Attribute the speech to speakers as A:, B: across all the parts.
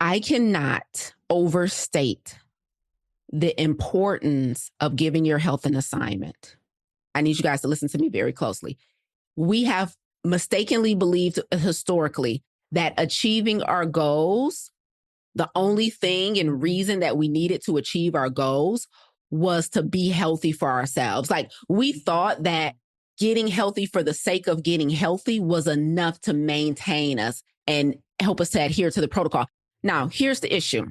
A: I cannot overstate the importance of giving your health an assignment. I need you guys to listen to me very closely. We have mistakenly believed historically that achieving our goals, the only thing and reason that we needed to achieve our goals was to be healthy for ourselves. Like we thought that getting healthy for the sake of getting healthy was enough to maintain us and help us to adhere to the protocol. Now, here's the issue.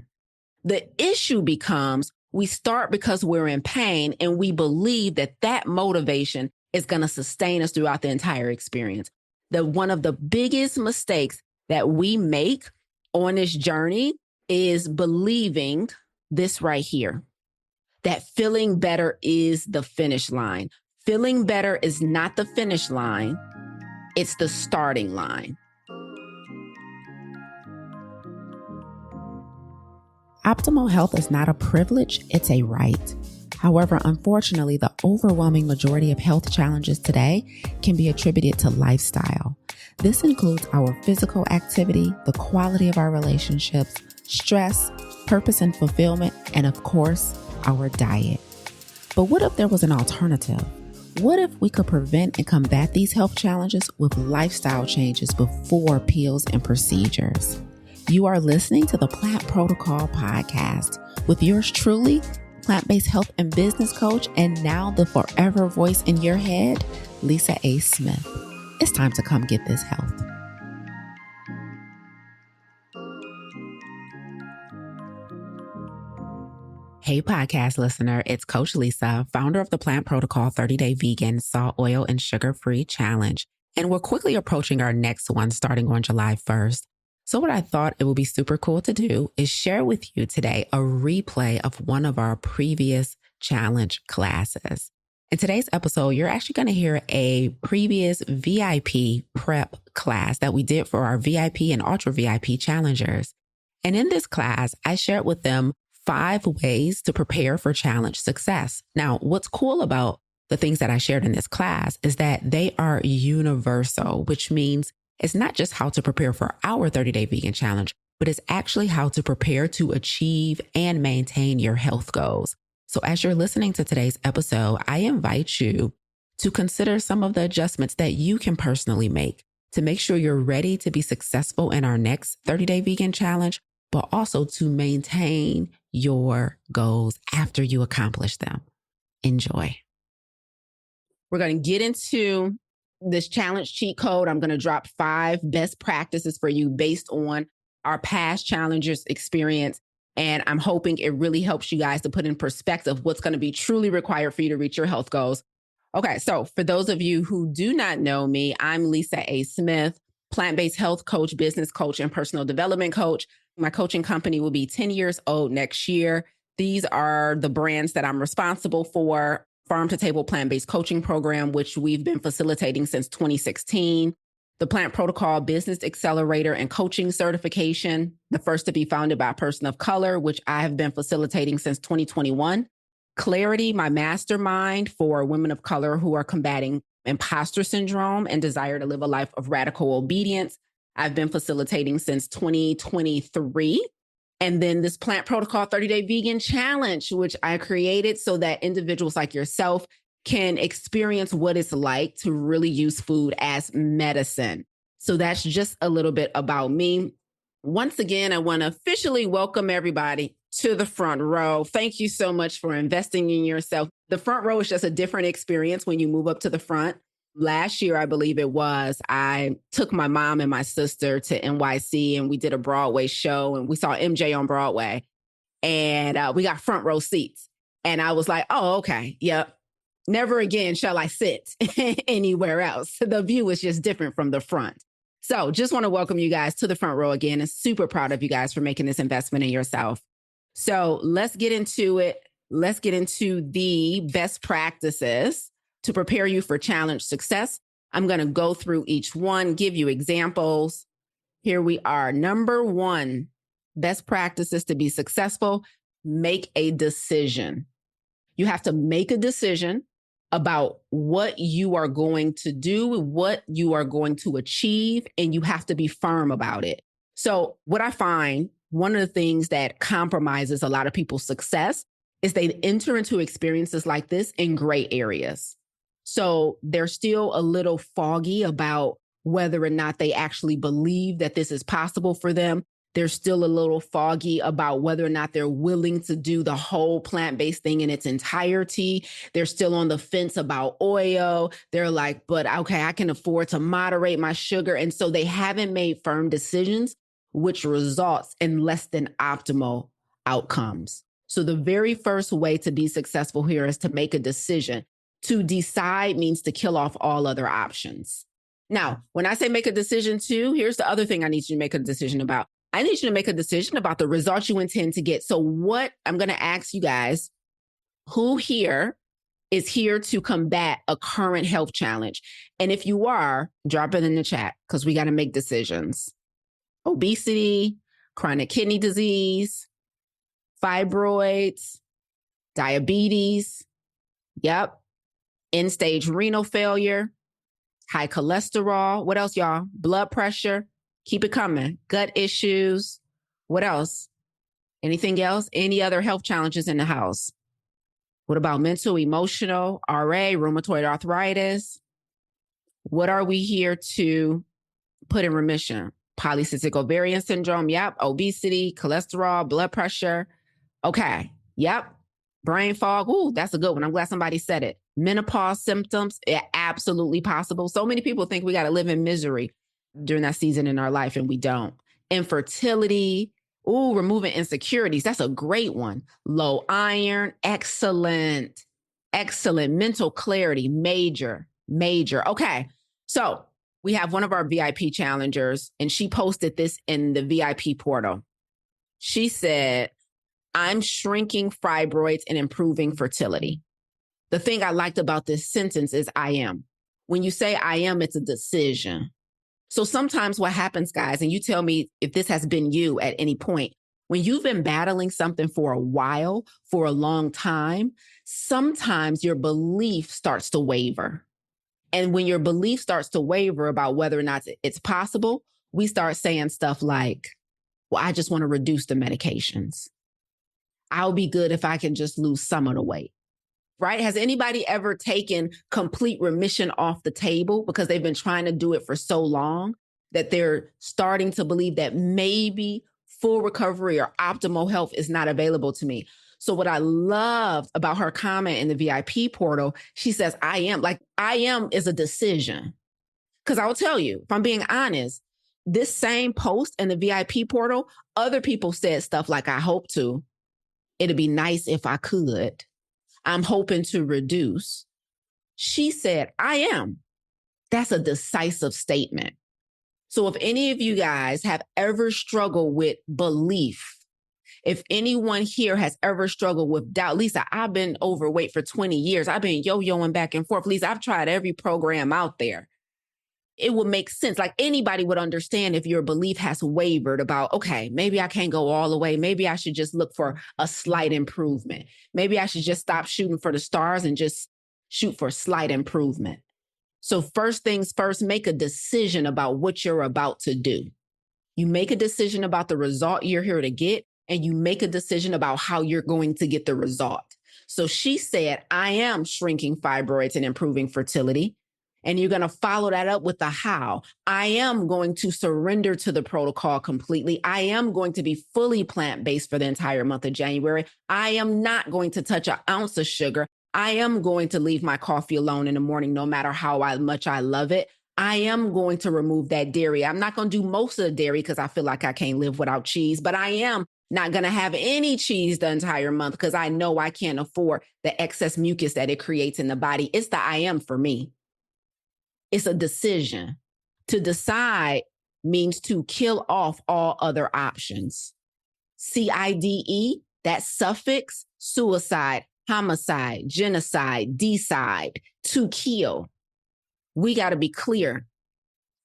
A: The issue becomes we start because we're in pain and we believe that that motivation is going to sustain us throughout the entire experience. One of the biggest mistakes that we make on this journey is believing this right here, that feeling better is the finish line. Feeling better is not the finish line. It's the starting line.
B: Optimal health is not a privilege, it's a right. However, unfortunately, the overwhelming majority of health challenges today can be attributed to lifestyle. This includes our physical activity, the quality of our relationships, stress, purpose and fulfillment, and of course, our diet. But what if there was an alternative? What if we could prevent and combat these health challenges with lifestyle changes before pills and procedures? You are listening to the Plant Protocol podcast with yours truly, plant-based health and business coach, and now the forever voice in your head, Lisa A. Smith. It's time to come get this health. Hey, podcast listener, it's Coach Lisa, founder of the Plant Protocol 30-Day Vegan, Salt, Oil, and Sugar-Free Challenge. And we're quickly approaching our next one starting on July 1st. So what I thought it would be super cool to do is share with you today a replay of one of our previous challenge classes. In today's episode, you're actually going to hear a previous VIP prep class that we did for our VIP and Ultra VIP challengers. And in this class, I shared with them 5 ways to prepare for challenge success. Now, what's cool about the things that I shared in this class is that they are universal, which means it's not just how to prepare for our 30-Day Vegan Challenge, but it's actually how to prepare to achieve and maintain your health goals. So as you're listening to today's episode, I invite you to consider some of the adjustments that you can personally make to make sure you're ready to be successful in our next 30-Day Vegan Challenge, but also to maintain your goals after you accomplish them. Enjoy.
A: We're going to get into this challenge cheat code. I'm going to drop 5 best practices for you based on our past challengers' experience. And I'm hoping it really helps you guys to put in perspective what's going to be truly required for you to reach your health goals. Okay, so for those of you who do not know me, I'm Lisa A. Smith, plant-based health coach, business coach, and personal development coach. My coaching company will be 10 years old next year. These are the brands that I'm responsible for. Farm to Table Plant-Based Coaching Program, which we've been facilitating since 2016. The Plant Protocol Business Accelerator and Coaching Certification, the first to be founded by a person of color, which I have been facilitating since 2021. Clarity, my mastermind for women of color who are combating imposter syndrome and desire to live a life of radical obedience. I've been facilitating since 2023. And then this Plant Protocol 30-Day Vegan Challenge, which I created so that individuals like yourself can experience what it's like to really use food as medicine. So that's just a little bit about me. Once again, I want to officially welcome everybody to the front row. Thank you so much for investing in yourself. The front row is just a different experience when you move up to the front. Last year, I believe it was, I took my mom and my sister to NYC and we did a Broadway show and we saw MJ on Broadway and we got front row seats. And I was like, oh, okay. Yep. Never again shall I sit anywhere else. The view is just different from the front. So just want to welcome you guys to the front row again and super proud of you guys for making this investment in yourself. So let's get into it. Let's get into the best practices to prepare you for challenge success. I'm going to go through each one, give you examples. Here we are. Number 1, best practices to be successful. Make a decision. You have to make a decision about what you are going to do, what you are going to achieve, and you have to be firm about it. So what I find one of the things that compromises a lot of people's success is they enter into experiences like this in gray areas. So they're still a little foggy about whether or not they actually believe that this is possible for them. They're still a little foggy about whether or not they're willing to do the whole plant-based thing in its entirety. They're still on the fence about oil. They're like, but okay, I can afford to moderate my sugar. And so they haven't made firm decisions, which results in less than optimal outcomes. So the very first way to be successful here is to make a decision. To decide means to kill off all other options. Now, when I say make a decision too, here's the other thing I need you to make a decision about. I need you to make a decision about the results you intend to get. So what I'm going to ask you guys, who here is here to combat a current health challenge? And if you are, drop it in the chat because we got to make decisions. Obesity, chronic kidney disease, fibroids, diabetes, yep, end-stage renal failure, high cholesterol. What else, y'all? Blood pressure. Keep it coming. Gut issues. What else? Anything else? Any other health challenges in the house? What about mental, emotional, RA, rheumatoid arthritis? What are we here to put in remission? Polycystic ovarian syndrome. Yep. Obesity, cholesterol, blood pressure. Okay. Yep. Brain fog. Ooh, that's a good one. I'm glad somebody said it. Menopause symptoms. Yeah, absolutely possible. So many people think we got to live in misery during that season in our life, and we don't. Infertility. Ooh, removing insecurities. That's a great one. Low iron. Excellent. Excellent. Mental clarity. Major. Okay. So we have one of our VIP challengers, and she posted this in the VIP portal. She said, I'm shrinking fibroids and improving fertility. The thing I liked about this sentence is I am. When you say I am, it's a decision. So sometimes what happens, guys, and you tell me if this has been you at any point, when you've been battling something for a while, for a long time, sometimes your belief starts to waver. And when your belief starts to waver about whether or not it's possible, we start saying stuff like, well, I just want to reduce the medications. I'll be good if I can just lose some of the weight, right? Has anybody ever taken complete remission off the table because they've been trying to do it for so long that they're starting to believe that maybe full recovery or optimal health is not available to me? So what I loved about her comment in the VIP portal, she says, I am is a decision. Because I will tell you, if I'm being honest, this same post in the VIP portal, other people said stuff like, I hope to. It'd be nice if I could. I'm hoping to reduce. She said, I am. That's a decisive statement. So if any of you guys have ever struggled with belief, if anyone here has ever struggled with doubt, Lisa, I've been overweight for 20 years. I've been yo-yoing back and forth. Lisa, I've tried every program out there. It would make sense. Like anybody would understand if your belief has wavered about, okay, maybe I can't go all the way. Maybe I should just look for a slight improvement. Maybe I should just stop shooting for the stars and just shoot for slight improvement. So first things first, make a decision about what you're about to do. You make a decision about the result you're here to get, and you make a decision about how you're going to get the result. So she said, I am shrinking fibroids and improving fertility. And you're going to follow that up with the how. I am going to surrender to the protocol completely. I am going to be fully plant-based for the entire month of January. I am not going to touch an ounce of sugar. I am going to leave my coffee alone in the morning, no matter how much I love it. I am going to remove that dairy. I'm not going to do most of the dairy because I feel like I can't live without cheese, but I am not going to have any cheese the entire month because I know I can't afford the excess mucus that it creates in the body. It's the I am for me. It's a decision. To decide means to kill off all other options. CIDE, that suffix, suicide, homicide, genocide, decide, to kill. We got to be clear.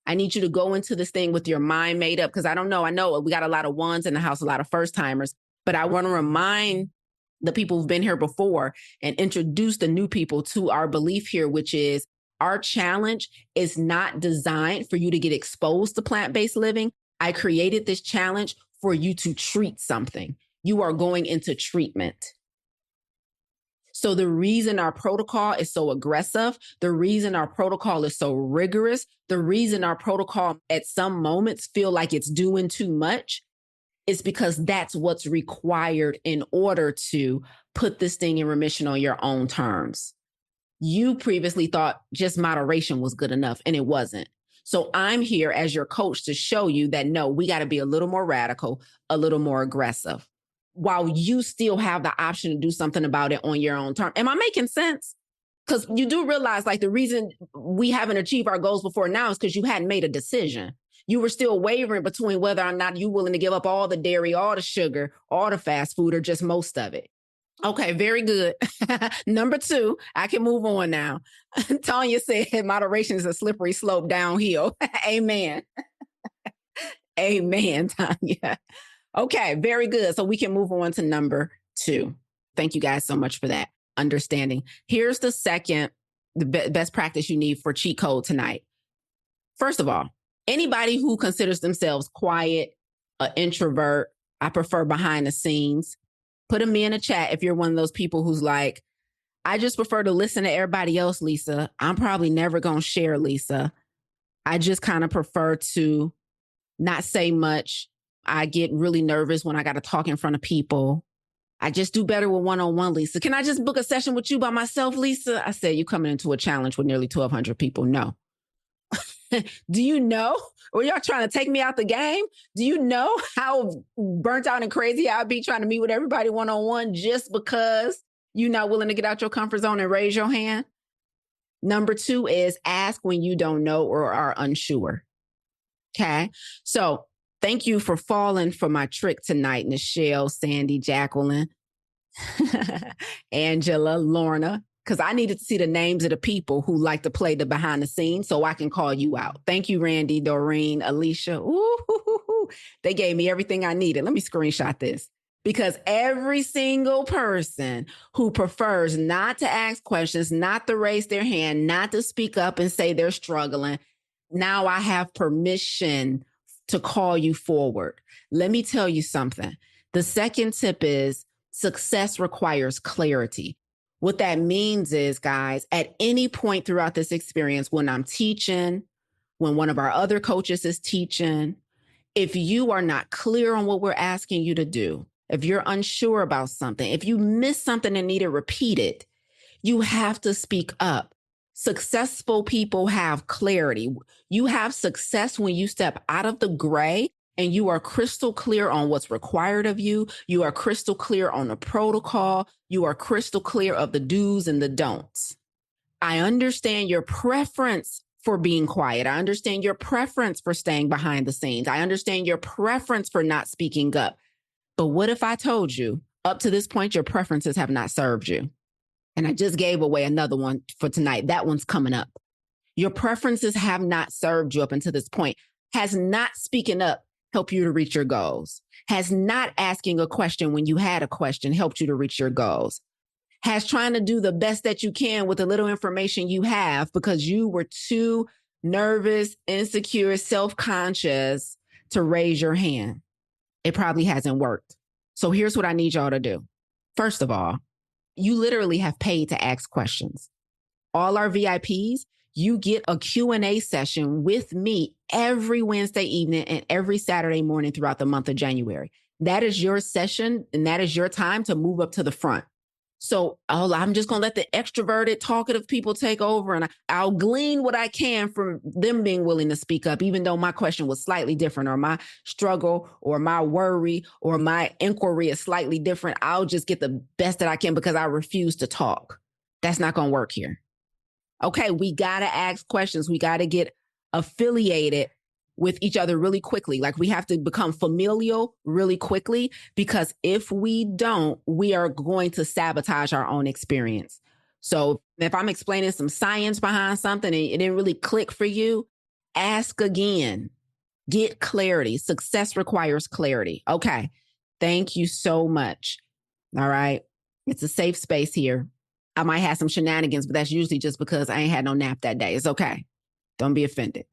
A: I need you to go into this thing with your mind made up because I know we got a lot of ones in the house, a lot of first timers, but I want to remind the people who've been here before and introduce the new people to our belief here, which is our challenge is not designed for you to get exposed to plant-based living. I created this challenge for you to treat something. You are going into treatment. So the reason our protocol is so aggressive, the reason our protocol is so rigorous, the reason our protocol at some moments feel like it's doing too much is because that's what's required in order to put this thing in remission on your own terms. You previously thought just moderation was good enough, and it wasn't. So I'm here as your coach to show you that, no, we got to be a little more radical, a little more aggressive, while you still have the option to do something about it on your own term. Am I making sense? Because you do realize, like, the reason we haven't achieved our goals before now is because you hadn't made a decision. You were still wavering between whether or not you're willing to give up all the dairy, all the sugar, all the fast food, or just most of it. Okay, very good. Number 2, I can move on now. Tanya said moderation is a slippery slope downhill. Amen. Amen, Tanya. Okay, very good. So we can move on to number 2. Thank you guys so much for that understanding. Here's the second, the best practice you need for cheat code tonight. First of all, anybody who considers themselves quiet, an introvert, I prefer behind the scenes, put them in a chat if you're one of those people who's like, I just prefer to listen to everybody else, Lisa. I'm probably never going to share, Lisa. I just kind of prefer to not say much. I get really nervous when I got to talk in front of people. I just do better with one-on-one, Lisa. Can I just book a session with you by myself, Lisa? I said, you coming into a challenge with nearly 1,200 people. No. Do you know? Or y'all trying to take me out the game? Do you know how burnt out and crazy I'd be trying to meet with everybody one-on-one just because you're not willing to get out your comfort zone and raise your hand? Number 2 is ask when you don't know or are unsure. Okay. So thank you for falling for my trick tonight, Nichelle, Sandy, Jacqueline, Angela, Lorna, because I needed to see the names of the people who like to play the behind the scenes so I can call you out. Thank you, Randy, Doreen, Alicia. Ooh, they gave me everything I needed. Let me screenshot this, because every single person who prefers not to ask questions, not to raise their hand, not to speak up and say they're struggling, now I have permission to call you forward. Let me tell you something. The second tip is success requires clarity. What that means is, guys, at any point throughout this experience, when I'm teaching, when one of our other coaches is teaching, if you are not clear on what we're asking you to do, if you're unsure about something, if you miss something and need it repeated, you have to speak up. Successful people have clarity. You have success when you step out of the gray and you are crystal clear on what's required of you. You are crystal clear on the protocol. You are crystal clear of the do's and the don'ts. I understand your preference for being quiet. I understand your preference for staying behind the scenes. I understand your preference for not speaking up. But what if I told you up to this point, your preferences have not served you? And I just gave away another one for tonight. That one's coming up. Your preferences have not served you up until this point. Has not speaking up helped you to reach your goals? Has not asking a question when you had a question helped you to reach your goals? Has trying to do the best that you can with the little information you have because you were too nervous, insecure, self-conscious to raise your hand? It probably hasn't worked. So here's what I need y'all to do. First of all, you literally have paid to ask questions. All our VIPs, you get a Q&A session with me every Wednesday evening and every Saturday morning throughout the month of January. That is your session and that is your time to move up to the front. So I'm just going to let the extroverted, talkative people take over, and I'll glean what I can from them being willing to speak up, even though my question was slightly different, or my struggle or my worry or my inquiry is slightly different. I'll just get the best that I can because I refuse to talk. That's not going to work here. Okay, we got to ask questions. We got to get affiliated with each other really quickly. Like, we have to become familial really quickly, because if we don't, we are going to sabotage our own experience. So if I'm explaining some science behind something and it didn't really click for you, ask again. Get clarity. Success requires clarity. Okay. Thank you so much. All right. It's a safe space here. I might have some shenanigans, but that's usually just because I ain't had no nap that day. It's okay. Don't be offended.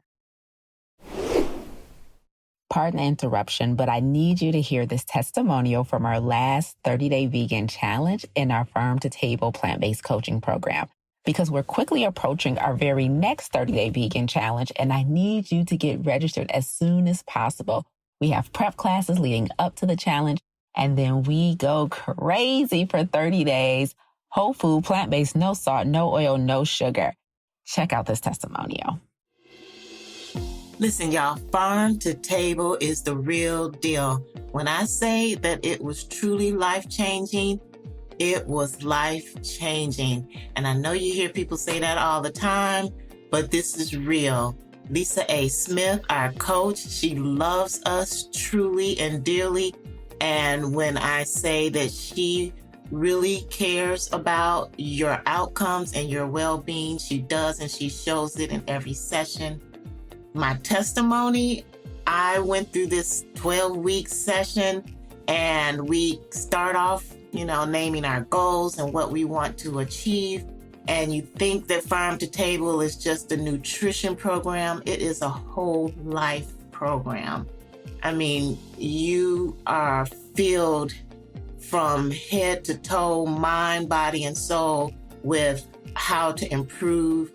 B: Pardon the interruption, but I need you to hear this testimonial from our last 30-day vegan challenge in our Farm to Table plant-based coaching program, because we're quickly approaching our very next 30-day vegan challenge, and I need you to get registered as soon as possible. We have prep classes leading up to the challenge, and then we go crazy for 30 days. Whole food, plant-based, no salt, no oil, no sugar. Check out this testimonial.
C: Listen, y'all, Farm to Table is the real deal. When I say that it was truly life-changing, it was life-changing. And I know you hear people say that all the time, but this is real. Lisa A. Smith, our coach, she loves us truly and dearly. And when I say that she really cares about your outcomes and your well-being, she does, and she shows it in every session. My testimony, I went through this 12-week session, and we start off, naming our goals and what we want to achieve. And you think that Farm to Table is just a nutrition program. It is a whole life program. I mean, you are filled from head to toe, mind, body, and soul with how to improve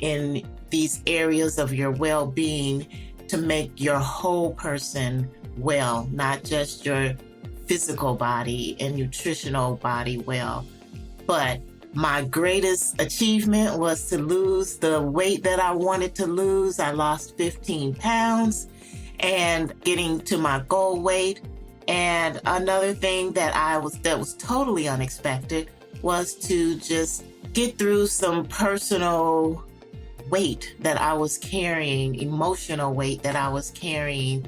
C: in these areas of your well-being to make your whole person well, not just your physical body and nutritional body well. But my greatest achievement was to lose the weight that I wanted to lose. I lost 15 pounds and getting to my goal weight. And another thing that was totally unexpected was to just get through some personal weight that I was carrying, emotional weight that I was carrying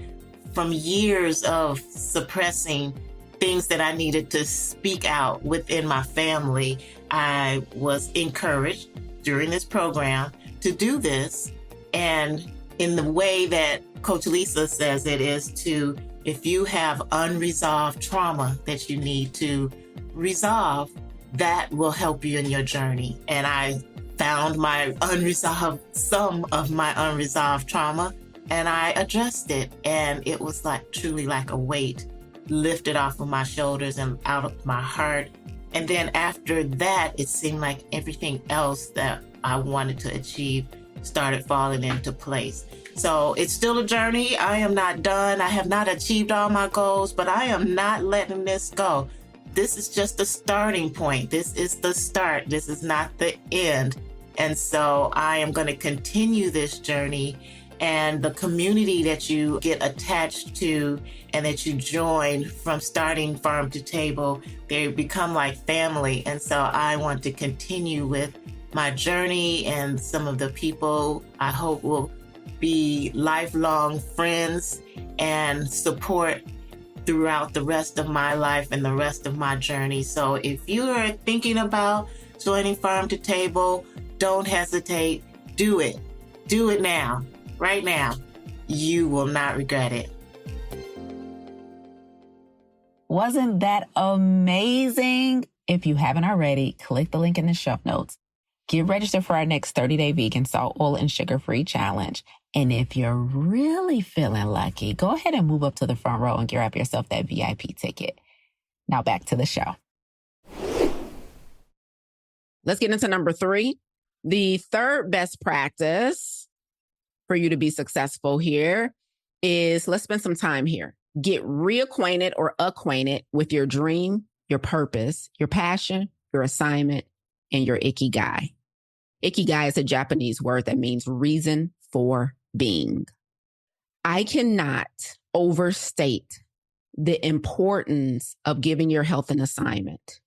C: from years of suppressing things that I needed to speak out within my family. I was encouraged during this program to do this. And in the way that Coach Lisa says it is to, if you have unresolved trauma that you need to resolve, that will help you in your journey. And I found some of my unresolved trauma, and I addressed it. And it was truly like a weight lifted off of my shoulders and out of my heart. And then after that, it seemed like everything else that I wanted to achieve started falling into place. So it's still a journey. I am not done. I have not achieved all my goals, but I am not letting this go. This is just the starting point. This is the start. This is not the end. And so I am going to continue this journey, and the community that you get attached to and that you join from starting Farm to Table, they become like family. And so I want to continue with my journey, and some of the people I hope will be lifelong friends and support throughout the rest of my life and the rest of my journey. So if you are thinking about joining Farm to Table, don't hesitate. Do it. Do it now. Right now. You will not regret it.
B: Wasn't that amazing? If you haven't already, click the link in the show notes. Get registered for our next 30-day vegan, salt, oil, and sugar-free challenge. And if you're really feeling lucky, go ahead and move up to the front row and grab yourself that VIP ticket. Now back to the show.
A: Let's get into number 3. The third best practice for you to be successful here is, let's spend some time here. Get reacquainted or acquainted with your dream, your purpose, your passion, your assignment, and your ikigai. Ikigai is a Japanese word that means reason for being. I cannot overstate the importance of giving your health an assignment.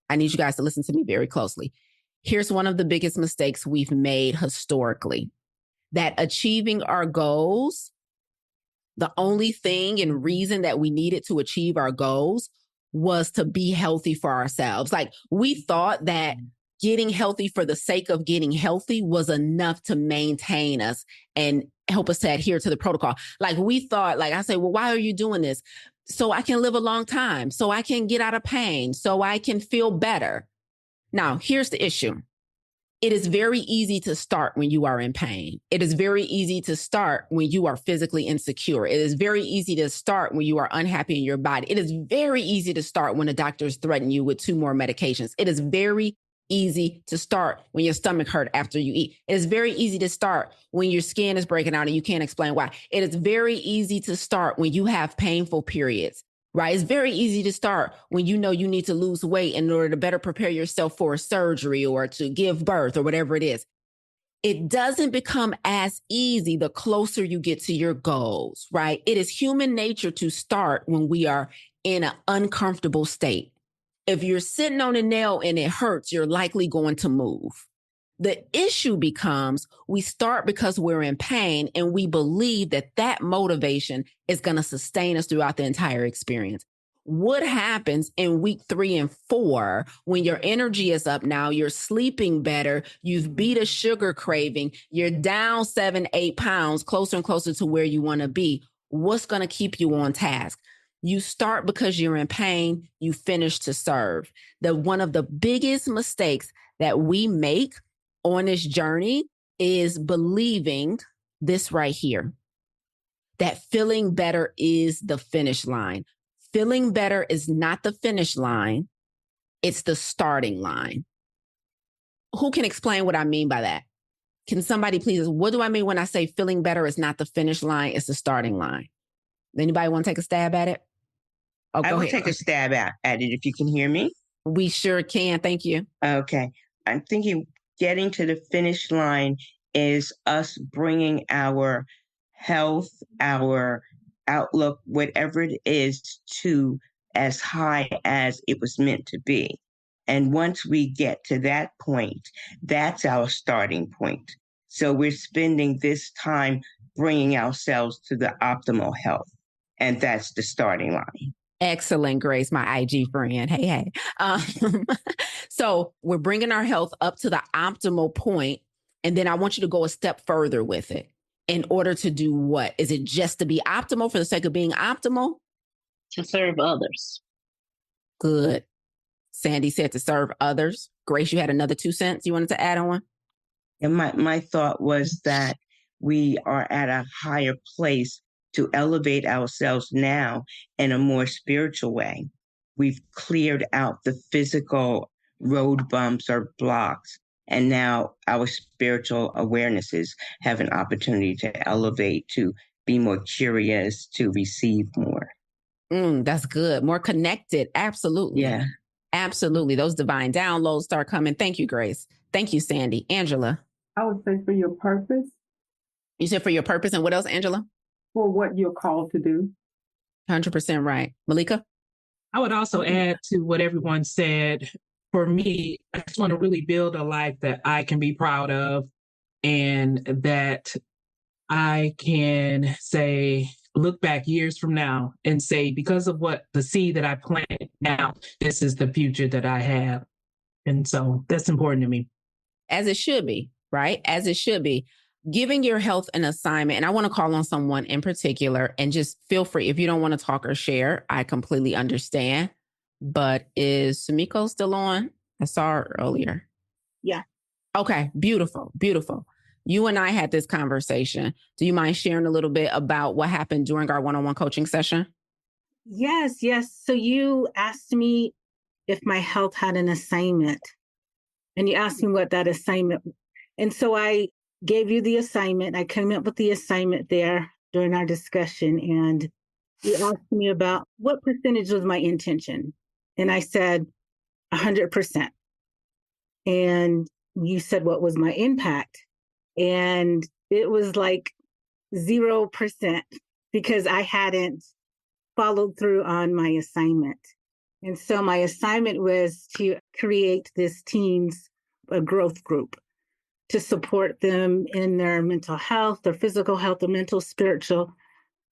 A: I need you guys to listen to me very closely. Here's one of the biggest mistakes we've made historically, that achieving our goals, the only thing and reason that we needed to achieve our goals was to be healthy for ourselves. Like, we thought that getting healthy for the sake of getting healthy was enough to maintain us and help us to adhere to the protocol. Like, we thought, like I say, well, why are you doing this? So I can live a long time, so I can get out of pain, so I can feel better. Now, here's the issue. It is very easy to start when you are in pain. It is very easy to start when you are physically insecure. It is very easy to start when you are unhappy in your body. It is very easy to start when the doctors threaten you with 2 more medications. It is very easy to start when your stomach hurt after you eat. It is very easy to start when your skin is breaking out and you can't explain why. It is very easy to start when you have painful periods. Right? It's very easy to start when you know you need to lose weight in order to better prepare yourself for a surgery or to give birth or whatever it is. It doesn't become as easy the closer you get to your goals, right? It is human nature to start when we are in an uncomfortable state. If you're sitting on a nail and it hurts, you're likely going to move. The issue becomes we start because we're in pain and we believe that that motivation is going to sustain us throughout the entire experience. What happens in week 3 and 4 when your energy is up now, you're sleeping better, you've beat a sugar craving, you're down 7, 8 pounds, closer and closer to where you want to be? What's going to keep you on task? You start because you're in pain, you finish to serve. One of the biggest mistakes that we make on this journey is believing this right here, that feeling better is the finish line. Feeling better is not the finish line. It's the starting line. Who can explain what I mean by that? Can somebody please, what do I mean when I say feeling better is not the finish line, it's the starting line? Anybody want to take a stab at it?
D: Oh, I will take a stab at it if you can hear me.
A: We sure can. Thank you.
D: Okay. I'm thinking getting to the finish line is us bringing our health, our outlook, whatever it is, to as high as it was meant to be. And once we get to that point, that's our starting point. So we're spending this time bringing ourselves to the optimal health. And that's the starting line.
A: Excellent, Grace, my IG friend. Hey. So we're bringing our health up to the optimal point, and then I want you to go a step further with it. In order to do what? Is it just to be optimal for the sake of being optimal?
E: To serve others.
A: Good. Sandy said to serve others. Grace, you had another 2 cents you wanted to add on?
D: And my thought was that we are at a higher place to elevate ourselves now in a more spiritual way. We've cleared out the physical road bumps or blocks, and now our spiritual awarenesses have an opportunity to elevate, to be more curious, to receive more.
A: That's good. More connected. Absolutely.
D: Yeah.
A: Absolutely. Those divine downloads start coming. Thank you, Grace. Thank you, Sandy. Angela.
F: I would say for your purpose.
A: You said for your purpose, and what else, Angela?
F: For what you're called to do.
A: 100% right. Malika?
G: I would also add to what everyone said. For me, I just want to really build a life that I can be proud of, and that I can say, look back years from now and say, because of what the seed that I planted now, this is the future that I have. And so that's important to me.
A: As it should be, right? As it should be. Giving your health an assignment, and I want to call on someone in particular, and just feel free if you don't want to talk or share, I completely understand. But is Sumiko still on? I saw her earlier.
E: Yeah.
A: Okay, beautiful, beautiful. You and I had this conversation. Do you mind sharing a little bit about what happened during our one-on-one coaching session?
E: Yes. So you asked me if my health had an assignment, and you asked me what that assignment. And so I gave you the assignment. I came up with the assignment there during our discussion, and you asked me about what percentage was my intention. And I said 100%. And you said, what was my impact? And it was like 0% because I hadn't followed through on my assignment. And so my assignment was to create this teens growth group to support them in their mental health, their physical health, their mental, spiritual,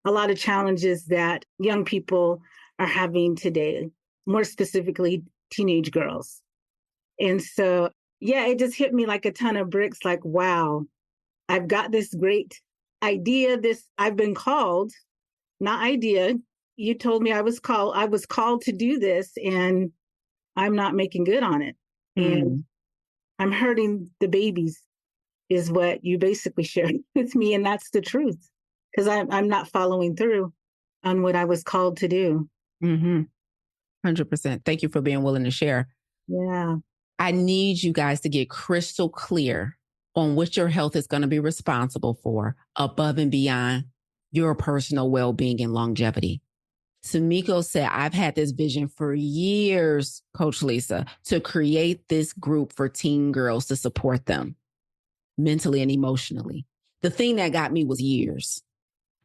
E: a lot of challenges that young people are having today, more specifically teenage girls. And so, yeah, it just hit me like a ton of bricks, like, wow, I've got this great idea. I've been called, not idea. You told me I was called to do this, and I'm not making good on it. And I'm hurting the babies is what you basically shared with me. And that's the truth, because I'm not following through on what I was called to do.
A: 100%. Thank you for being willing to share.
E: Yeah.
A: I need you guys to get crystal clear on what your health is going to be responsible for above and beyond your personal well-being and longevity. Sumiko said, I've had this vision for years, Coach Lisa, to create this group for teen girls to support them mentally and emotionally. The thing that got me was years.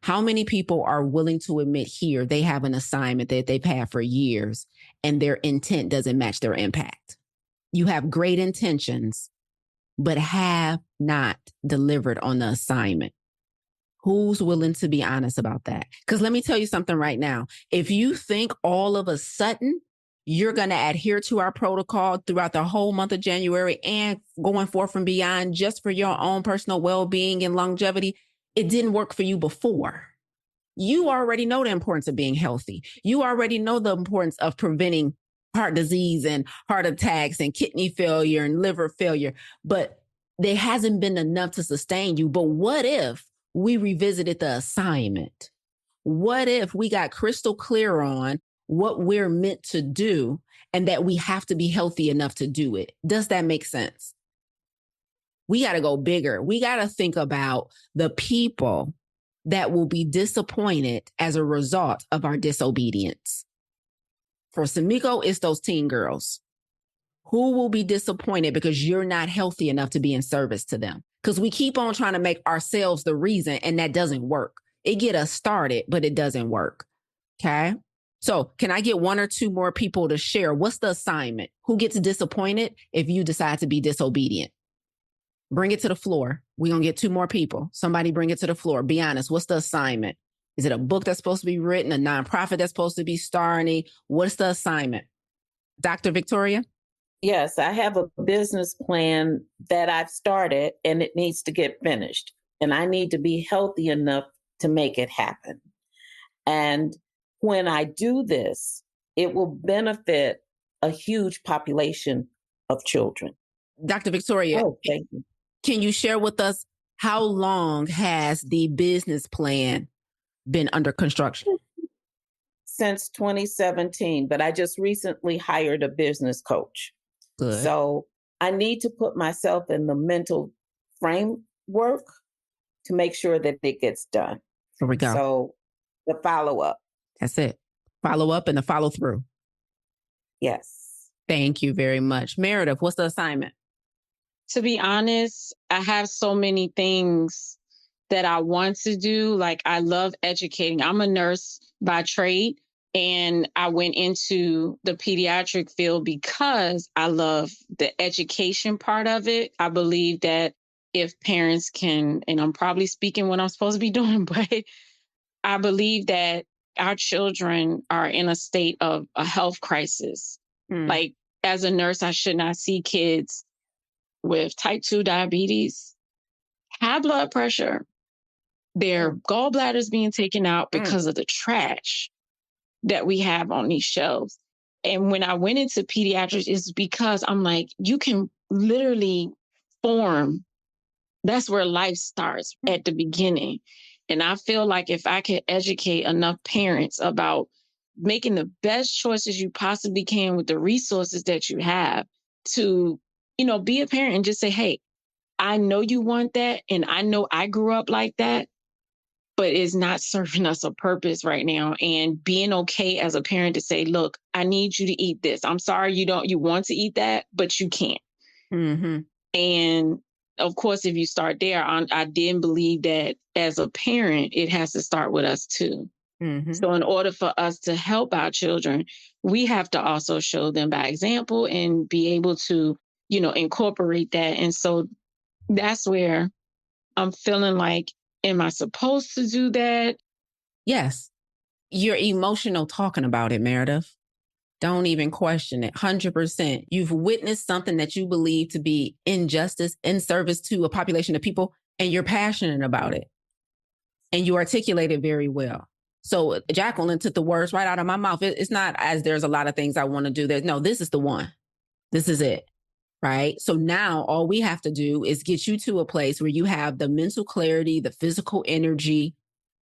A: How many people are willing to admit here they have an assignment that they've had for years and their intent doesn't match their impact? You have great intentions, but have not delivered on the assignment. Who's willing to be honest about that? Because let me tell you something right now. If you think all of a sudden you're going to adhere to our protocol throughout the whole month of January and going forth and beyond just for your own personal well-being and longevity, it didn't work for you before. You already know the importance of being healthy. You already know the importance of preventing heart disease and heart attacks and kidney failure and liver failure, but there hasn't been enough to sustain you. But what if we revisited the assignment? What if we got crystal clear on what we're meant to do and that we have to be healthy enough to do it? Does that make sense? We got to go bigger. We got to think about the people that will be disappointed as a result of our disobedience. For Sumiko, it's those teen girls who will be disappointed because you're not healthy enough to be in service to them. Because we keep on trying to make ourselves the reason, and that doesn't work. It get us started, but it doesn't work. Okay. So can I get one or two more people to share? What's the assignment? Who gets disappointed if you decide to be disobedient? Bring it to the floor. We're going to get two more people. Somebody bring it to the floor. Be honest. What's the assignment? Is it a book that's supposed to be written? A nonprofit that's supposed to be starting? What's the assignment? Dr. Victoria?
H: Yes, I have a business plan that I've started and it needs to get finished. And I need to be healthy enough to make it happen. And when I do this, it will benefit a huge population of children.
A: Dr. Victoria,
H: thank you.
A: Can you share with us how long has the business plan been under construction?
H: Since 2017, but I just recently hired a business coach.
A: Good.
H: So I need to put myself in the mental framework to make sure that it gets done.
A: Here we go.
H: So the follow-up.
A: That's it. Follow up and the follow through.
H: Yes.
A: Thank you very much. Meredith, what's the assignment?
I: To be honest, I have so many things that I want to do. Like, I love educating. I'm a nurse by trade, and I went into the pediatric field because I love the education part of it. I believe that if parents can, and I'm probably speaking what I'm supposed to be doing, but I believe that our children are in a state of a health crisis. Like, as a nurse, I should not see kids with type 2 diabetes, high blood pressure, their gallbladders being taken out because of the trash that we have on these shelves. And when I went into pediatrics, it's because I'm like, you can literally form. That's where life starts at the beginning. And I feel like if I could educate enough parents about making the best choices you possibly can with the resources that you have to, you know, be a parent and just say, hey, I know you want that. And I know I grew up like that, but it's not serving us a purpose right now. And being okay as a parent to say, look, I need you to eat this. I'm sorry you want to eat that, but you can't.
A: Mm-hmm.
I: And of course, if you start there, I didn't believe that as a parent, it has to start with us too.
A: Mm-hmm.
I: So in order for us to help our children, we have to also show them by example and be able to, you know, incorporate that. And so that's where I'm feeling like, am I supposed to do that?
A: Yes. You're emotional talking about it, Meredith. Don't even question it. 100%. You've witnessed something that you believe to be injustice in service to a population of people, and you're passionate about it. And you articulate it very well. So Jacqueline took the words right out of my mouth. It's not as there's a lot of things I want to do. No, this is the one. This is it. right? So now all we have to do is get you to a place where you have the mental clarity, the physical energy,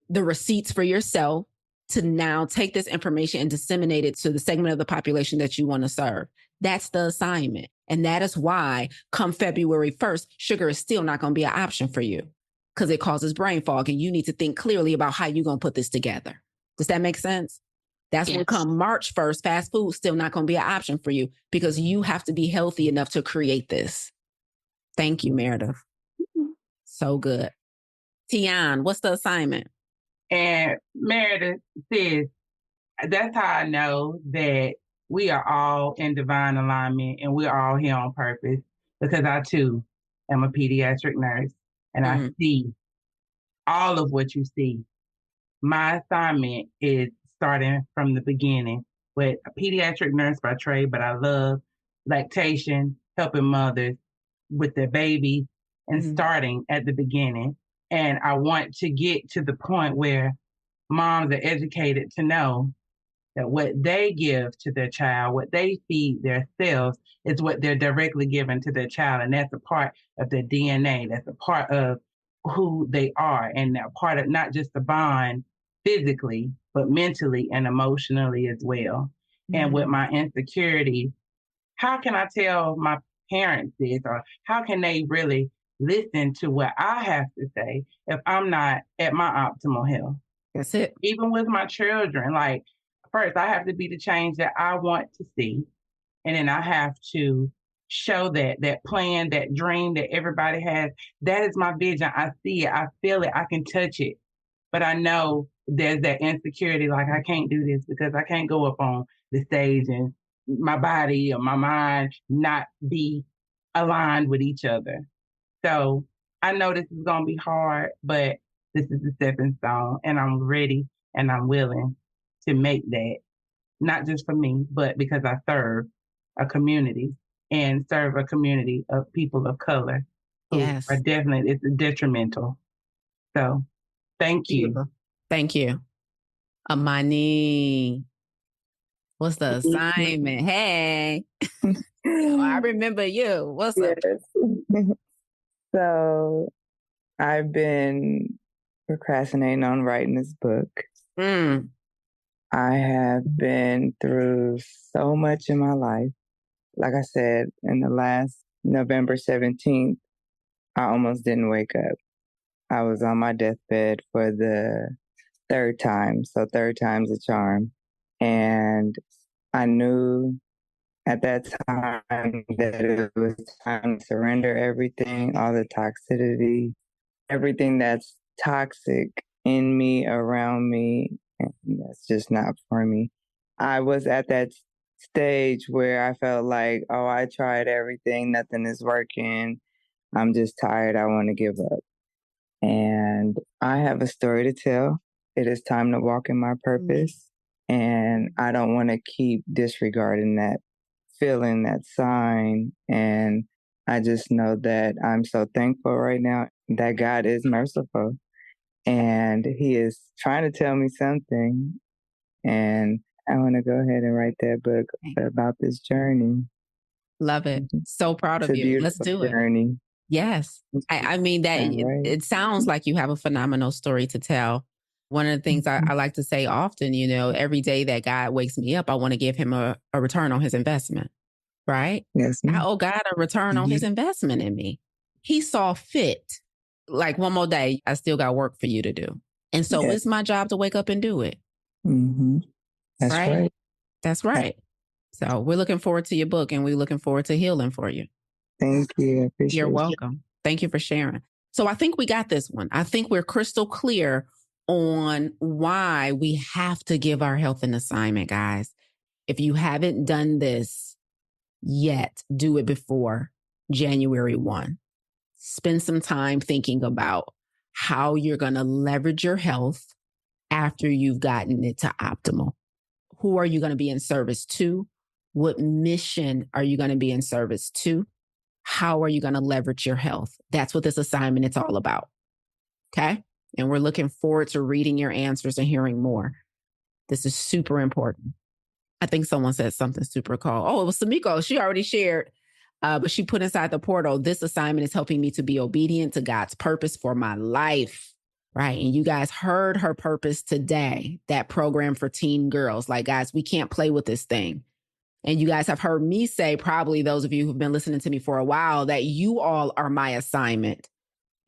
A: the receipts for yourself to now take this information and disseminate it to the segment of the population that you want to serve. That's the assignment. And that is why come February 1st, sugar is still not going to be an option for you because it causes brain fog and you need to think clearly about how you're going to put this together. Does that make sense? That's when come March 1st, fast food still not going to be an option for you because you have to be healthy enough to create this. Thank you, Meredith. So good. Tian, what's the assignment?
J: And Meredith says, that's how I know that we are all in divine alignment and we're all here on purpose because I too am a pediatric nurse and I see all of what you see. My assignment is starting from the beginning with a pediatric nurse by trade, but I love lactation, helping mothers with their babies and starting at the beginning. And I want to get to the point where moms are educated to know that what they give to their child, what they feed themselves is what they're directly giving to their child. And that's a part of their DNA. That's a part of who they are. And they're part of not just the bond physically, but mentally and emotionally as well. And with my insecurity, how can I tell my parents this? Or how can they really listen to what I have to say if I'm not at my optimal health?
A: That's it.
J: Even with my children, like, first, I have to be the change that I want to see. And then I have to show that plan, that dream that everybody has. That is my vision. I see it. I feel it. I can touch it. But I know there's that insecurity, like I can't do this because I can't go up on the stage and my body or my mind not be aligned with each other. So I know this is going to be hard, but this is the stepping stone and I'm ready and I'm willing to make that, not just for me, but because I serve a community and serve a community of people of color who are definitely, it's detrimental. So thank you.
A: Thank you. Amani, what's the assignment? Hey, I remember you. What's up?
K: So I've been procrastinating on writing this book. I have been through so much in my life. Like I said, in the last November 17th, I almost didn't wake up. I was on my deathbed for the third time. So third time's a charm. And I knew at that time that it was time to surrender everything, all the toxicity, everything that's toxic in me, around me. And that's just not for me. I was at that stage where I felt like, oh, I tried everything, nothing is working. I'm just tired. I want to give up. And I have a story to tell. It is time to walk in my purpose. And I don't want to keep disregarding that feeling, that sign. And I just know that I'm so thankful right now that God is merciful. And he is trying to tell me something. And I want to go ahead and write that book about this journey.
A: Love it. So proud of you. Let's do it. Journey. Yes. I mean, that it sounds like you have a phenomenal story to tell. One of the things I like to say often, you know, every day that God wakes me up, I want to give him a return on his investment. Right?
K: Yes.
A: I owe God a return on his investment in me. He saw fit. Like, one more day, I still got work for you to do. And so it's my job to wake up and do it.
K: That's right.
A: That's right. So we're looking forward to your book and we're looking forward to healing for you.
K: Thank you. I appreciate
A: You're welcome. Thank you for sharing. So I think we got this one. I think we're crystal clear on why we have to give our health an assignment, guys. If you haven't done this yet, do it before January 1. Spend some time thinking about how you're going to leverage your health after you've gotten it to optimal. Who are you going to be in service to? What mission are you going to be in service to? How are you going to leverage your health? That's what this assignment is all about. Okay? And we're looking forward to reading your answers and hearing more. This is super important. I think someone said something super cool. Oh, it was Samiko. She already shared But she put inside the portal, this assignment is helping me to be obedient to God's purpose for my life. Right. And you guys heard her purpose today, that program for teen girls. Like, guys, we can't play with this thing. And you guys have heard me say, probably those of you who've been listening to me for a while, that you all are my assignment.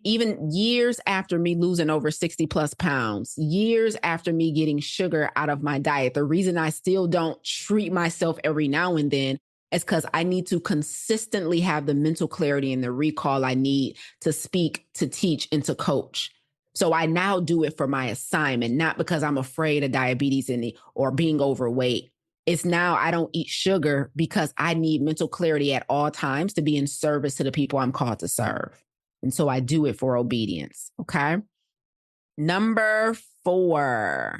A: Even years after me losing over 60 plus pounds, years after me getting sugar out of my diet, the reason I still don't treat myself every now and then is because I need to consistently have the mental clarity and the recall I need to speak, to teach, and to coach. So I now do it for my assignment, not because I'm afraid of diabetes or being overweight. It's now I don't eat sugar because I need mental clarity at all times to be in service to the people I'm called to serve. And so I do it for obedience. Okay. Number 4.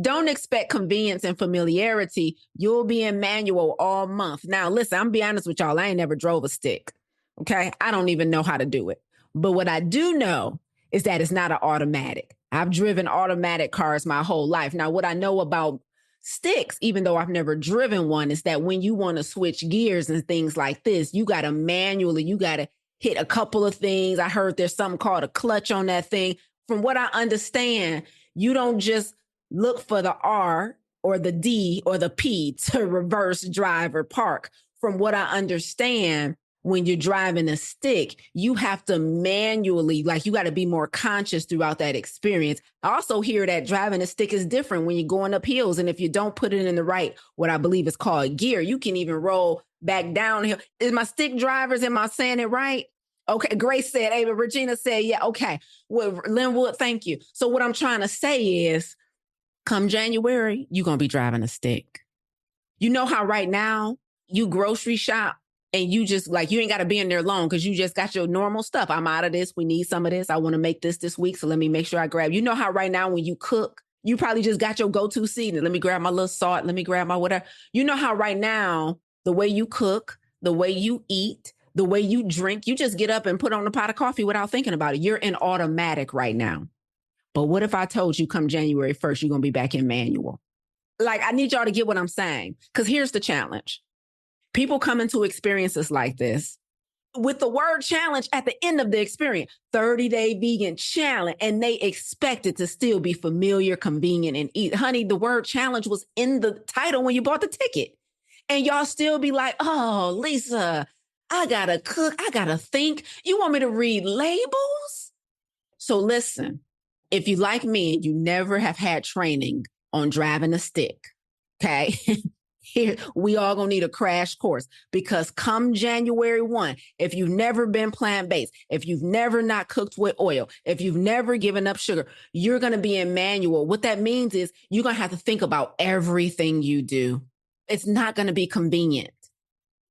A: Don't expect convenience and familiarity. You'll be in manual all month. Now, listen, I'm be honest with y'all. I ain't never drove a stick. Okay. I don't even know how to do it. But what I do know is that it's not an automatic. I've driven automatic cars my whole life. Now, what I know about sticks, even though I've never driven one, is that when you want to switch gears and things like this, you got to manually, you got to hit a couple of things. I heard there's something called a clutch on that thing. From what I understand, you don't just look for the R or the D or the P to reverse, drive, or park. From what I understand, when you're driving a stick, you have to manually, like you got to be more conscious throughout that experience. I also hear that driving a stick is different when you're going up hills. And if you don't put it in the right, what I believe is called gear, you can even roll back downhill. Is my stick drivers, am I saying it right? Okay. Grace said, Ava, Regina said, yeah. Okay. Well, Linwood, thank you. So what I'm trying to say is come January, you're going to be driving a stick. You know how right now you grocery shop, and you just like, you ain't got to be in there long because you just got your normal stuff. I'm out of this. We need some of this. I want to make this week. So let me make sure I grab. You know how right now when you cook, you probably just got your go-to seasoning. Let me grab my little salt. Let me grab my whatever. You know how right now, the way you cook, the way you eat, the way you drink, you just get up and put on a pot of coffee without thinking about it. You're in automatic right now. But what if I told you come January 1st, you're going to be back in manual? Like, I need y'all to get what I'm saying. Because here's the challenge. People come into experiences like this with the word challenge at the end of the experience, 30-day vegan challenge, and they expect it to still be familiar, convenient, and eat. Honey, the word challenge was in the title when you bought the ticket. And y'all still be like, oh, Lisa, I gotta cook. I gotta think. You want me to read labels? So listen, if you like me and you never have had training on driving a stick, okay? Here, we all gonna need a crash course because come January 1, if you've never been plant-based, if you've never not cooked with oil, if you've never given up sugar, you're gonna be in manual. What that means is you're gonna have to think about everything you do. It's not gonna be convenient.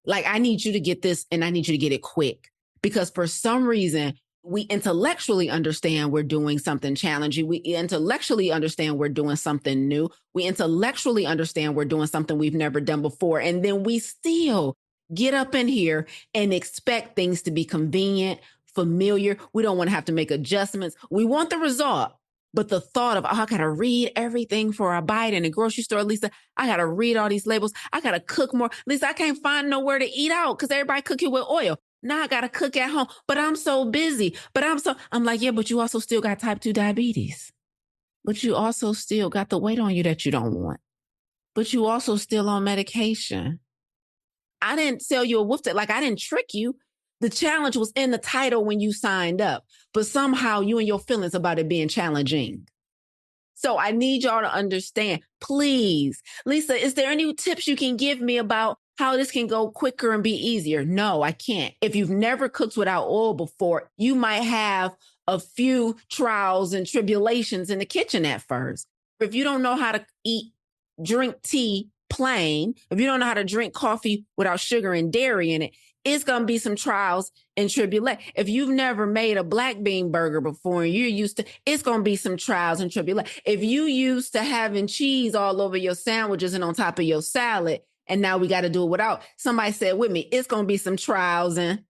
A: Like, I need you to get this and I need you to get it quick because for some reason, we intellectually understand we're doing something challenging. We intellectually understand we're doing something new. We intellectually understand we're doing something we've never done before. And then we still get up in here and expect things to be convenient, familiar. We don't want to have to make adjustments. We want the result. But the thought of, oh, I got to read everything for a bite in the grocery store, Lisa, I got to read all these labels. I got to cook more. Lisa, I can't find nowhere to eat out because everybody cooking with oil. Now I got to cook at home, but I'm so busy. I'm like, yeah, but you also still got type 2 diabetes. But you also still got the weight on you that you don't want. But you also still on medication. I didn't sell you a wolf tick. Like, I didn't trick you. The challenge was in the title when you signed up, but somehow you and your feelings about it being challenging. So I need y'all to understand, please. Lisa, is there any tips you can give me about how this can go quicker and be easier? No, I can't. If you've never cooked without oil before, you might have a few trials and tribulations in the kitchen at first. If you don't know how to drink tea plain, if you don't know how to drink coffee without sugar and dairy in it, it's going to be some trials and tribulations. If you've never made a black bean burger before and you're used to, it's going to be some trials and tribulations. If you used to having cheese all over your sandwiches and on top of your salad, and now we got to do it without, somebody said with me, it's going to be some trials and,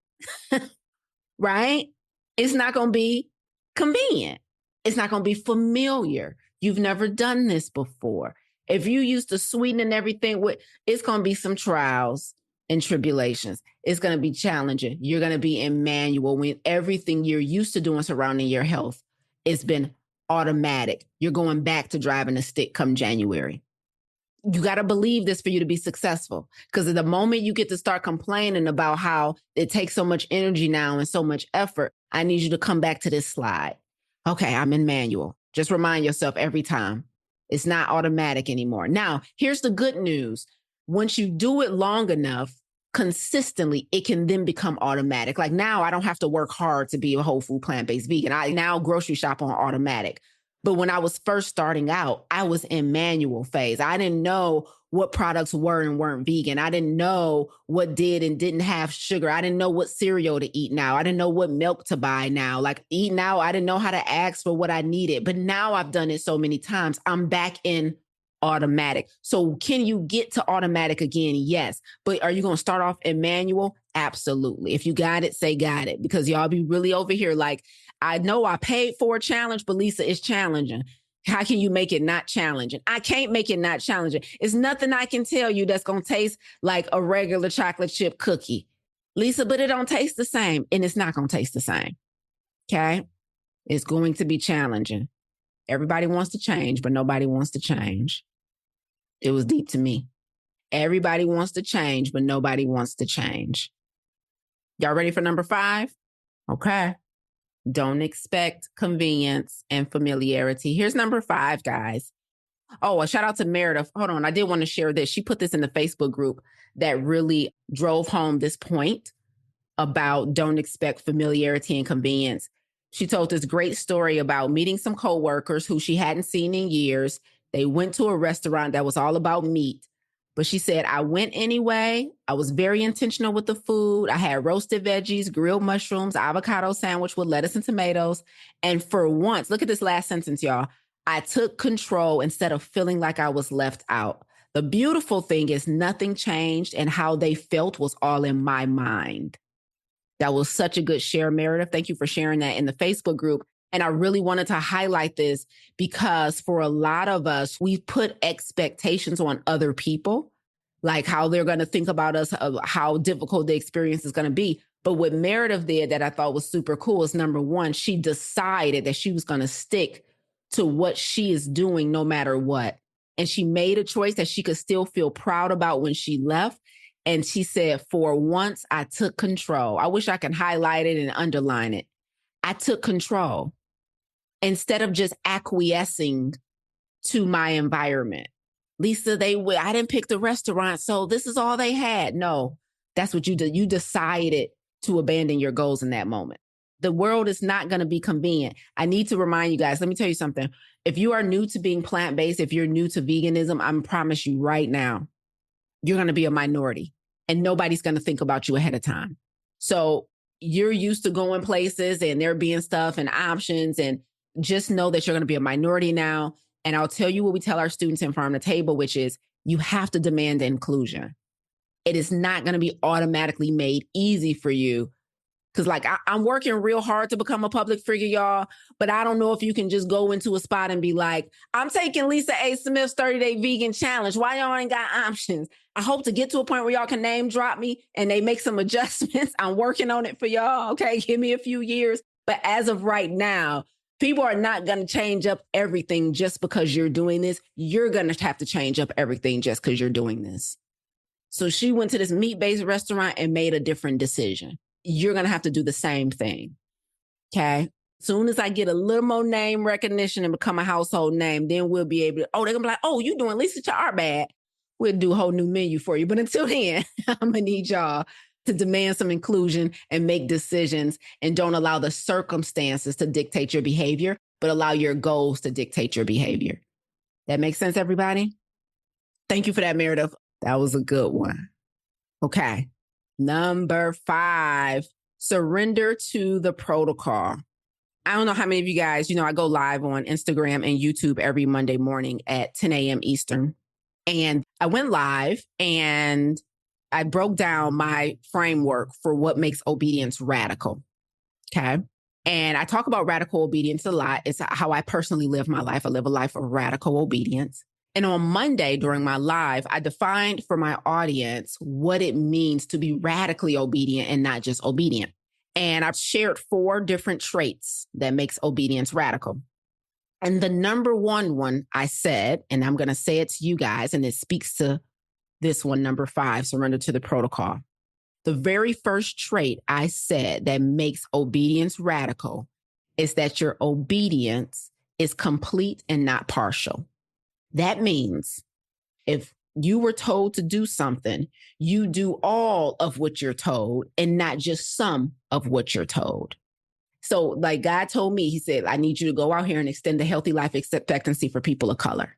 A: right? It's not going to be convenient. It's not going to be familiar. You've never done this before. If you used to sweeten everything with, it's going to be some trials and tribulations. It's going to be challenging. You're going to be in manual when everything you're used to doing surrounding your health, it's been automatic. You're going back to driving a stick come January. You got to believe this for you to be successful. Because at the moment you get to start complaining about how it takes so much energy now and so much effort, I need you to come back to this slide. Okay, I'm in manual. Just remind yourself every time. It's not automatic anymore. Now, here's the good news. Once you do it long enough, consistently, it can then become automatic. Like now, I don't have to work hard to be a whole food, plant-based vegan. I now grocery shop on automatic. But when I was first starting out, I was in manual phase. I didn't know what products were and weren't vegan. I didn't know what did and didn't have sugar. I didn't know what cereal to eat now. I didn't know what milk to buy now. Like eat now, I didn't know how to ask for what I needed. But now I've done it so many times, I'm back in automatic. So can you get to automatic again? Yes. But are you going to start off in manual? Absolutely. If you got it, say got it, because y'all be really over here like, I know I paid for a challenge, but Lisa, it's challenging. How can you make it not challenging? I can't make it not challenging. It's nothing I can tell you that's going to taste like a regular chocolate chip cookie. Lisa, but it don't taste the same, and it's not going to taste the same. Okay? It's going to be challenging. Everybody wants to change, but nobody wants to change. It was deep to me. Everybody wants to change, but nobody wants to change. Y'all ready for number 5? Okay. Don't expect convenience and familiarity. Here's number 5, guys. Oh, a shout out to Meredith. Hold on. I did want to share this. She put this in the Facebook group that really drove home this point about don't expect familiarity and convenience. She told this great story about meeting some coworkers who she hadn't seen in years. They went to a restaurant that was all about meat. But she said, I went anyway. I was very intentional with the food. I had roasted veggies, grilled mushrooms, avocado sandwich with lettuce and tomatoes. And for once, look at this last sentence, y'all. I took control instead of feeling like I was left out. The beautiful thing is nothing changed, and how they felt was all in my mind. That was such a good share, Meredith. Thank you for sharing that in the Facebook group. And I really wanted to highlight this because for a lot of us, we put expectations on other people, like how they're going to think about us, how difficult the experience is going to be. But what Meredith did that I thought was super cool is, number one, she decided that she was going to stick to what she is doing no matter what. And she made a choice that she could still feel proud about when she left. And she said, for once, I took control. I wish I could highlight it and underline it. I took control. Instead of just acquiescing to my environment. Lisa, I didn't pick the restaurant, so this is all they had. No, that's what you did. You decided to abandon your goals in that moment. The world is not going to be convenient. I need to remind you guys, let me tell you something. If you are new to being plant-based, if you're new to veganism, I promise you right now, you're going to be a minority and nobody's going to think about you ahead of time. So you're used to going places and there being stuff and options, and just know that you're going to be a minority now. And I'll tell you what we tell our students in Farm to Table, which is you have to demand inclusion. It is not going to be automatically made easy for you. Because I'm working real hard to become a public figure, y'all. But I don't know if you can just go into a spot and be like, I'm taking Lisa A. Smith's 30-day vegan challenge. Why y'all ain't got options? I hope to get to a point where y'all can name drop me and they make some adjustments. I'm working on it for y'all. Okay, give me a few years. But as of right now, people are not going to change up everything just because you're doing this. You're going to have to change up everything just because you're doing this. So she went to this meat-based restaurant and made a different decision. You're going to have to do the same thing. Okay. Soon as I get a little more name recognition and become a household name, then we'll be able to, they're going to be like, oh, you doing Lisa Charbad. We'll do a whole new menu for you. But until then, I'm going to need y'all to demand some inclusion and make decisions, and don't allow the circumstances to dictate your behavior, but allow your goals to dictate your behavior. That makes sense, everybody? Thank you for that, Meredith. That was a good one. Okay. Number 5, surrender to the protocol. I don't know how many of you guys, I go live on Instagram and YouTube every Monday morning at 10 a.m. Eastern. And I went live and I broke down my framework for what makes obedience radical. Okay. And I talk about radical obedience a lot. It's how I personally live my life. I live a life of radical obedience. And on Monday during my live, I defined for my audience what it means to be radically obedient and not just obedient. And I've shared 4 different traits that makes obedience radical. And the number one I said, and I'm going to say it to you guys, and it speaks to this one, number 5, surrender to the protocol. The very first trait I said that makes obedience radical is that your obedience is complete and not partial. That means if you were told to do something, you do all of what you're told and not just some of what you're told. So like God told me, he said, I need you to go out here and extend the healthy life expectancy for people of color.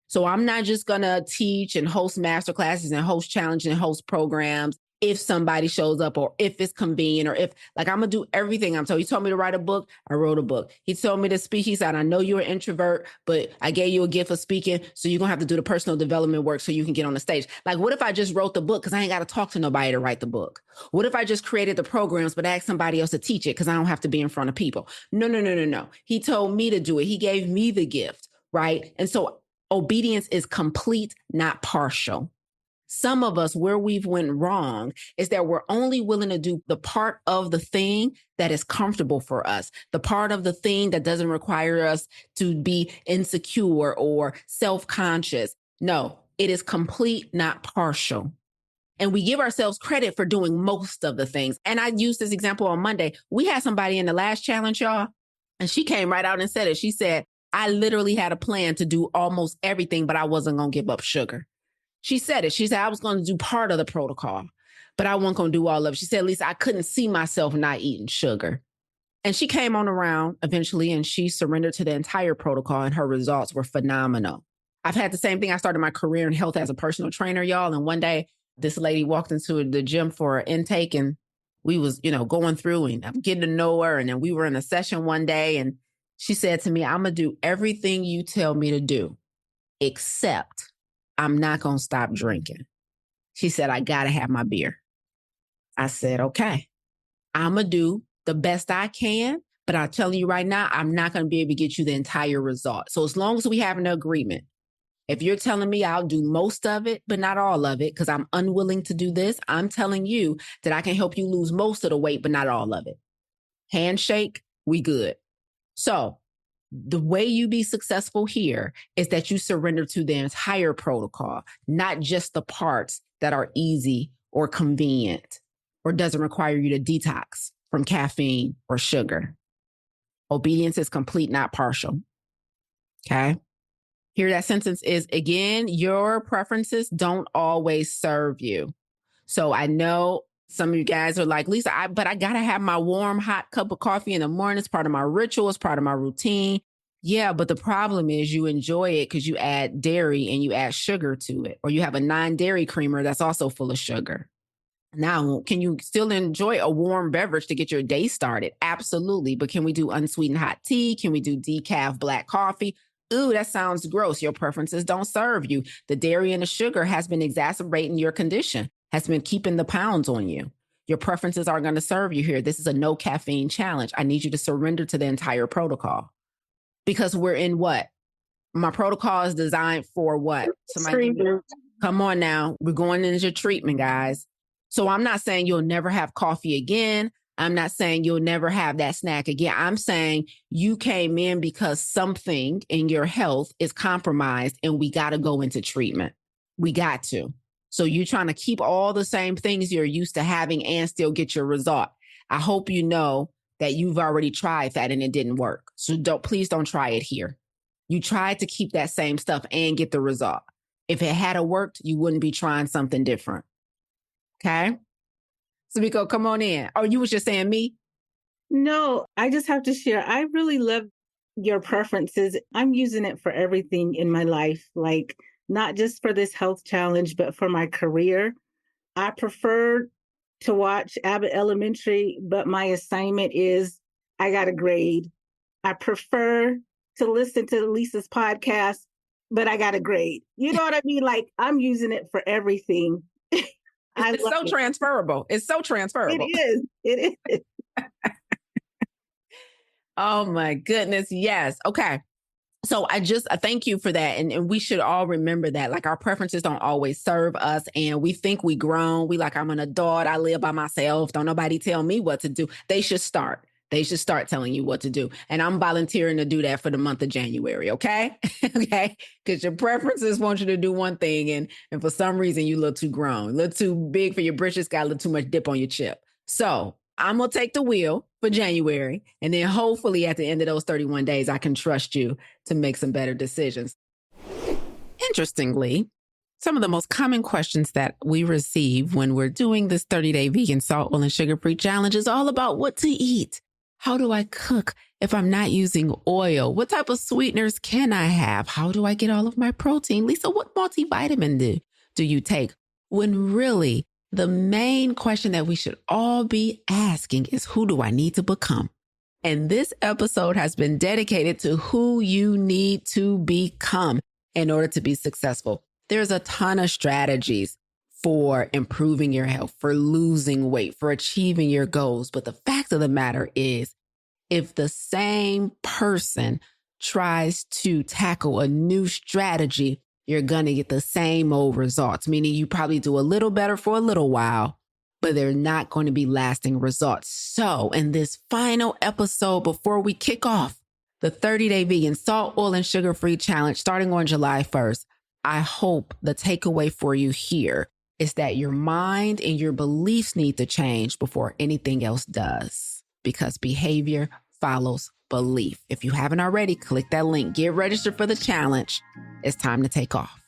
A: So I'm not just going to teach and host masterclasses and host challenges and host programs if somebody shows up or if it's convenient or if, like, I'm going to do everything I'm told. He told me to write a book. I wrote a book. He told me to speak. He said, I know you're an introvert, but I gave you a gift of speaking. So you're going to have to do the personal development work so you can get on the stage. Like, what if I just wrote the book because I ain't got to talk to nobody to write the book? What if I just created the programs, but asked somebody else to teach it because I don't have to be in front of people? No. He told me to do it. He gave me the gift, right? And so obedience is complete, not partial. Some of us, where we've went wrong is that we're only willing to do the part of the thing that is comfortable for us, the part of the thing that doesn't require us to be insecure or self-conscious. No, it is complete, not partial. And we give ourselves credit for doing most of the things. And I used this example on Monday. We had somebody in the last challenge, y'all, and she came right out and said it. She said, I literally had a plan to do almost everything, but I wasn't going to give up sugar. She said it. She said, I was going to do part of the protocol, but I wasn't going to do all of it. She said, Lisa, I couldn't see myself not eating sugar. And she came on around eventually and she surrendered to the entire protocol and her results were phenomenal. I've had the same thing. I started my career in health as a personal trainer, y'all. And one day this lady walked into the gym for an intake and we was, going through and I'm getting to know her. And then we were in a session one day and she said to me, I'm going to do everything you tell me to do, except I'm not going to stop drinking. She said, I got to have my beer. I said, okay, I'm going to do the best I can, but I'll tell you right now, I'm not going to be able to get you the entire result. So as long as we have an agreement, if you're telling me I'll do most of it, but not all of it, because I'm unwilling to do this, I'm telling you that I can help you lose most of the weight, but not all of it. Handshake, we good. So the way you be successful here is that you surrender to the entire protocol, not just the parts that are easy or convenient or doesn't require you to detox from caffeine or sugar. Obedience is complete, not partial. Okay. Here that sentence is, again, your preferences don't always serve you. So I know some of you guys are like, Lisa, but I got to have my warm, hot cup of coffee in the morning. It's part of my ritual. It's part of my routine. Yeah, but the problem is you enjoy it because you add dairy and you add sugar to it, or you have a non-dairy creamer that's also full of sugar. Now, can you still enjoy a warm beverage to get your day started? Absolutely. But can we do unsweetened hot tea? Can we do decaf black coffee? Ooh, that sounds gross. Your preferences don't serve you. The dairy and the sugar has been exacerbating your condition, has been keeping the pounds on you. Your preferences aren't going to serve you here. This is a no caffeine challenge. I need you to surrender to the entire protocol because we're in what? My protocol is designed for what? Come on now. We're going into treatment, guys. So I'm not saying you'll never have coffee again. I'm not saying you'll never have that snack again. I'm saying you came in because something in your health is compromised and we got to go into treatment. We got to. So you're trying to keep all the same things you're used to having and still get your result. I hope you know that you've already tried that and it didn't work. So please don't try it here. You tried to keep that same stuff and get the result. If it had worked, you wouldn't be trying something different. Okay? Samiko, come on in. Oh, you was just saying me?
E: No, I just have to share. I really love your preferences. I'm using it for everything in my life, like not just for this health challenge, but for my career. I prefer to watch Abbott Elementary, but my assignment is I got a grade. I prefer to listen to Lisa's podcast, but I got a grade. You know what I mean? Like I'm using it for everything.
A: It's so transferable. It's so transferable.
E: It is.
A: Oh my goodness. Yes. Okay. So I thank you for that. And we should all remember that, like, our preferences don't always serve us. And we think we grown. We like, I'm an adult. I live by myself. Don't nobody tell me what to do. They should start. They should start telling you what to do. And I'm volunteering to do that for the month of January. Okay. Okay. Because your preferences want you to do one thing. And for some reason, you look too grown, a little too big for your britches, got a little too much dip on your chip. So I'm going to take the wheel for January. And then hopefully at the end of those 31 days, I can trust you to make some better decisions.
B: Interestingly, some of the most common questions that we receive when we're doing this 30-day vegan salt, oil, and sugar-free challenge is all about what to eat. How do I cook if I'm not using oil? What type of sweeteners can I have? How do I get all of my protein? Lisa, what multivitamin do you take? When really, the main question that we should all be asking is, who do I need to become? And this episode has been dedicated to who you need to become in order to be successful. There's a ton of strategies for improving your health, for losing weight, for achieving your goals. But the fact of the matter is, if the same person tries to tackle a new strategy, you're going to get the same old results, meaning you probably do a little better for a little while, but they're not going to be lasting results. So in this final episode, before we kick off the 30-day vegan salt, oil, and sugar-free challenge starting on July 1st, I hope the takeaway for you here is that your mind and your beliefs need to change before anything else does, because behavior follows belief. If you haven't already, click that link. Get registered for the challenge. It's time to take off.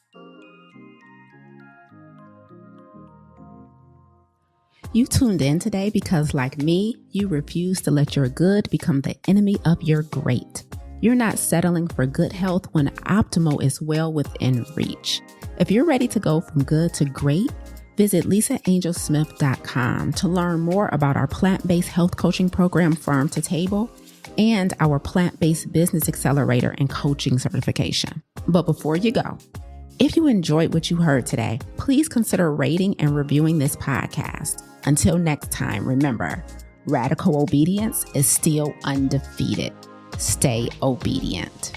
B: You tuned in today because, like me, you refuse to let your good become the enemy of your great. You're not settling for good health when optimal is well within reach. If you're ready to go from good to great, visit lisaangelsmith.com to learn more about our plant-based health coaching program, Farm to Table, and our plant-based business accelerator and coaching certification. But before you go, if you enjoyed what you heard today, please consider rating and reviewing this podcast. Until next time, remember, radical obedience is still undefeated. Stay obedient.